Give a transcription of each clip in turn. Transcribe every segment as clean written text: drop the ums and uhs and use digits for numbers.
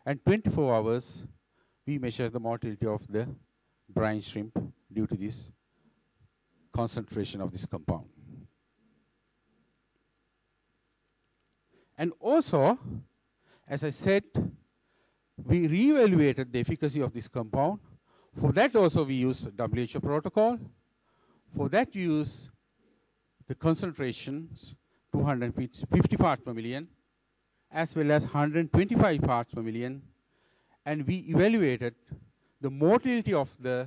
And 24 hours, we measure the mortality of the brine shrimp due to this concentration of this compound. And also, as I said, we re-evaluated the efficacy of this compound. For that also we use WHO protocol. For that we use the concentrations 250 parts per million as well as 125 parts per million, and we evaluated the mortality of the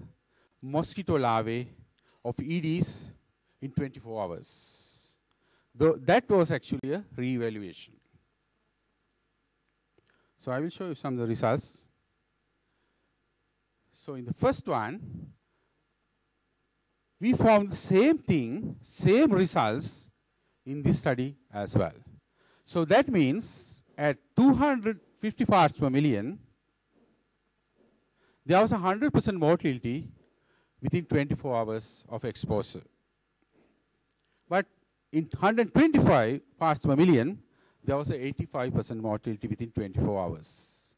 mosquito larvae of EDs in 24 hours. That was actually a re-evaluation. So I will show you some of the results. So in the first one, we found the same thing, same results in this study as well. So that means at 250 parts per million, there was 100% mortality within 24 hours of exposure. But in 125 parts per million, there was an 85% mortality within 24 hours.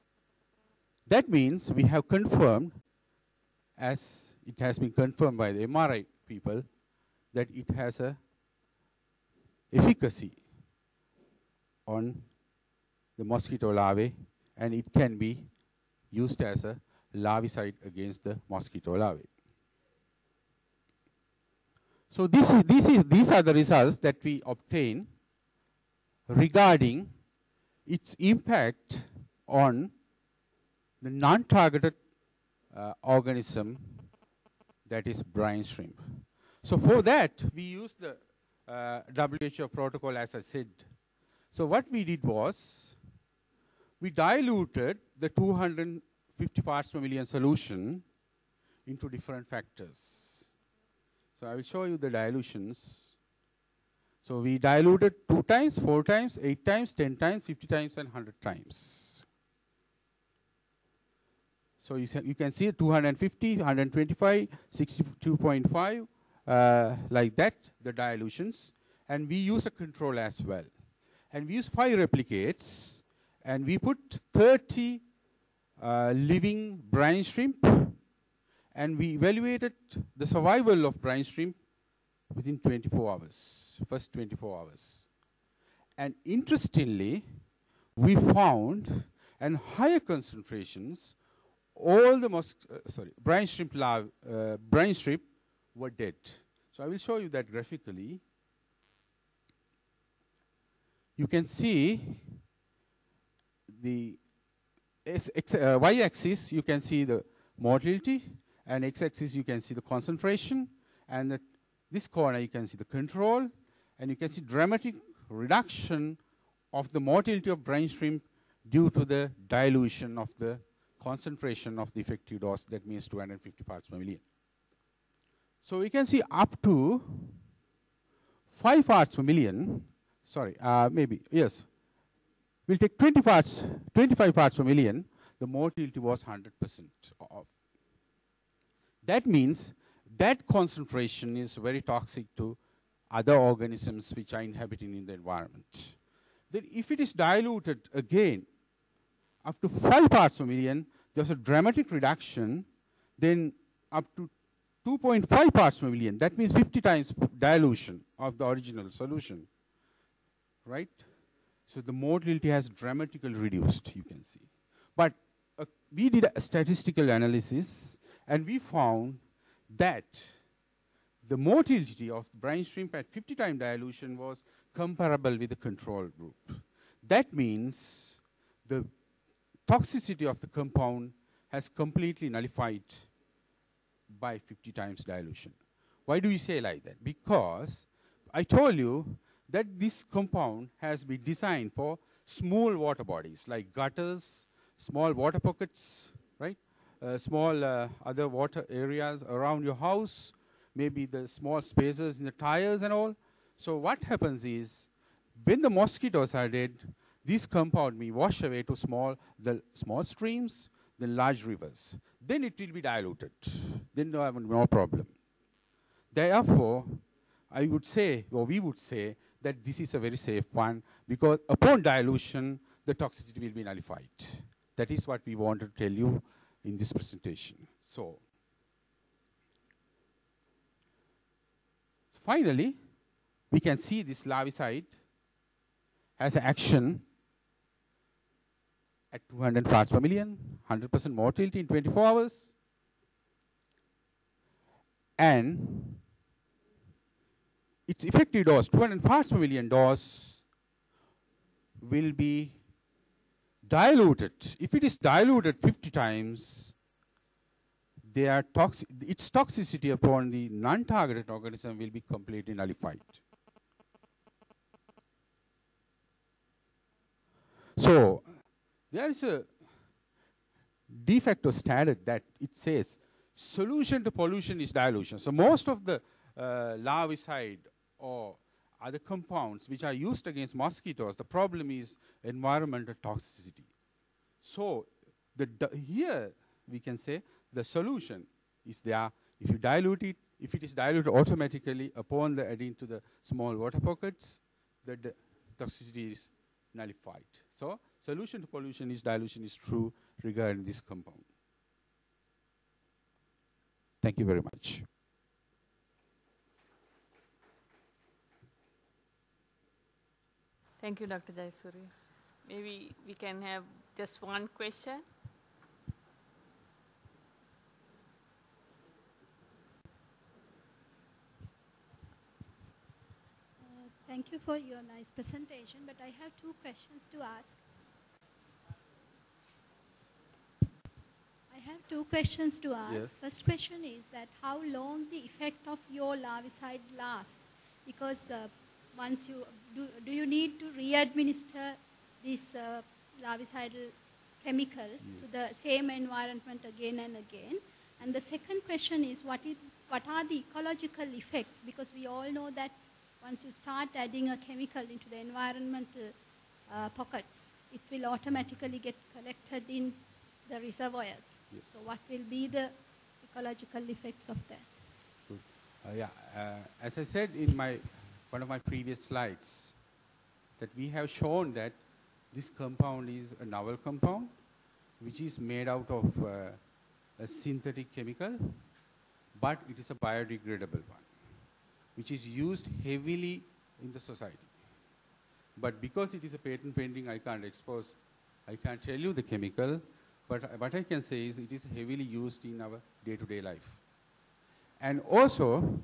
That means we have confirmed, as it has been confirmed by the MRI people, that it has a efficacy on the mosquito larvae, and it can be used as a larvicide against the mosquito larvae. So these are the results that we obtained regarding its impact on the non-targeted organism, that is brine shrimp. So for that, we used the WHO protocol, as I said. So what we did was, we diluted the 250 parts per million solution into different factors. So I will show you the dilutions. So we diluted 2 times, 4 times, 8 times, 10 times, 50 times, and 100 times. So you can see 250, 125, 62.5, like that, the dilutions. And we use a control as well. And we use 5 replicates, and we put 30 living brine shrimp, and we evaluated the survival of brine shrimp within 24 hours, first 24 hours. And interestingly, we found at higher concentrations, all the brine shrimp were dead. So I will show you that graphically. You can see the y-axis, you can see the mortality, and x-axis you can see the concentration, and this corner you can see the control, and you can see dramatic reduction of the mortality of brine shrimp due to the dilution of the concentration of the effective dose, that means 250 parts per million. So we can see up to 5 parts per million, we'll take 25 parts per million, the mortality was 100% off. That means that concentration is very toxic to other organisms which are inhabiting in the environment. Then if it is diluted again up to 5 parts per million, there's a dramatic reduction, then up to 2.5 parts per million, that means 50 times dilution of the original solution, right? So the mortality has dramatically reduced, you can see. But we did a statistical analysis, and we found that the mortality of brine shrimp at 50 times dilution was comparable with the control group. That means the toxicity of the compound has completely nullified by 50 times dilution. Why do we say like that? Because I told you that this compound has been designed for small water bodies like gutters, small water pockets, right? Small other water areas around your house, maybe the small spaces in the tires and all. So what happens is, when the mosquitoes are dead, this compound may wash away to the small streams, the large rivers. Then it will be diluted. Then no problem. Therefore, I would say, or we would say, that this is a very safe one, because upon dilution, the toxicity will be nullified. That is what we want to tell you in this presentation. So, finally, we can see this larvicide has an action at 200 parts per million, 100% mortality in 24 hours. And its effective dose, 200 parts per million dose, will be diluted. If it is diluted 50 times, its toxicity upon the non-targeted organism will be completely nullified. So, there is a de facto standard that it says solution to pollution is dilution. So, most of the larvicide or other compounds which are used against mosquitoes, the problem is environmental toxicity. So, here we can say the solution is there. If you dilute it, if it is diluted automatically upon the adding to the small water pockets, the toxicity is nullified. So, solution to pollution is dilution is true regarding this compound. Thank you very much. Thank you, Dr. Jayasooriya. Maybe we can have just one question. Thank you for your nice presentation, but I have two questions to ask. Yes. First question is that how long the effect of your larvicide lasts? Because once you, do you need to re-administer this larvicidal chemical to the same environment again and again? And the second question is what are the ecological effects? Because we all know that once you start adding a chemical into the environmental pockets, it will automatically get collected in the reservoirs. Yes. So what will be the ecological effects of that? Good. As I said in one of my previous slides, that we have shown that this compound is a novel compound, which is made out of a synthetic chemical, but it is a biodegradable one, which is used heavily in the society. But because it is a patent pending, I can't tell you the chemical, but what I can say is it is heavily used in our day-to-day life. And also,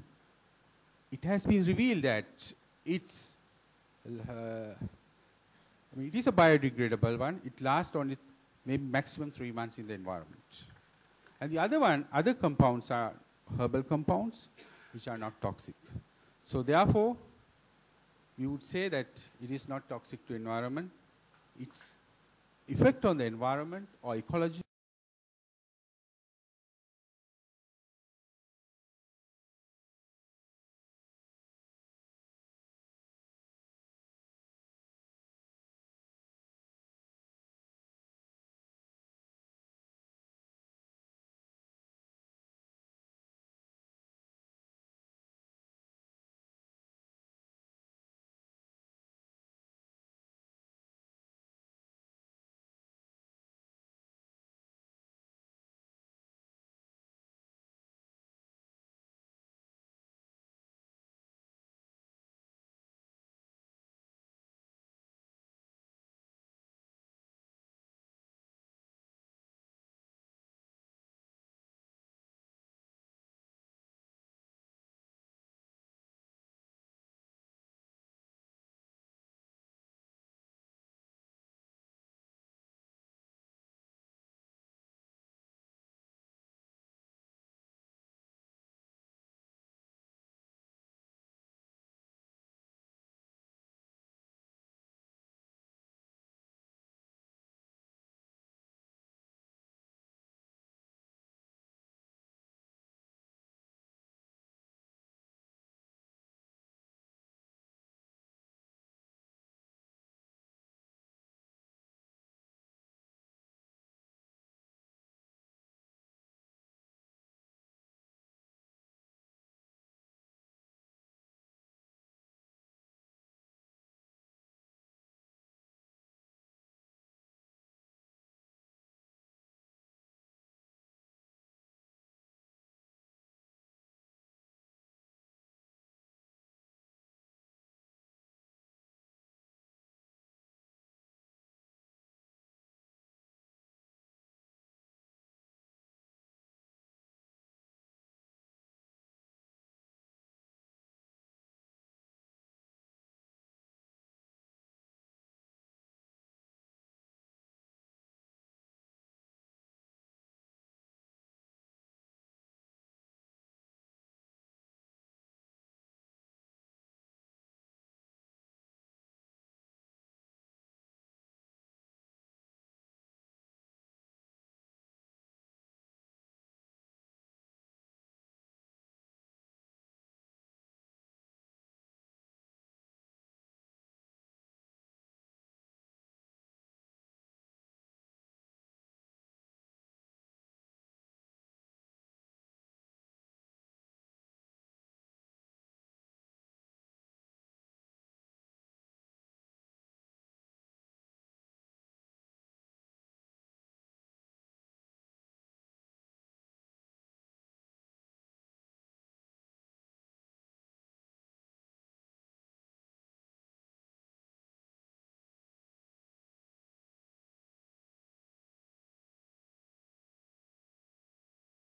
it has been revealed that it is a biodegradable one. It lasts only maybe maximum 3 months in the environment. And the other compounds are herbal compounds, which are not toxic. So therefore, we would say that it is not toxic to environment. Its effect on the environment or ecology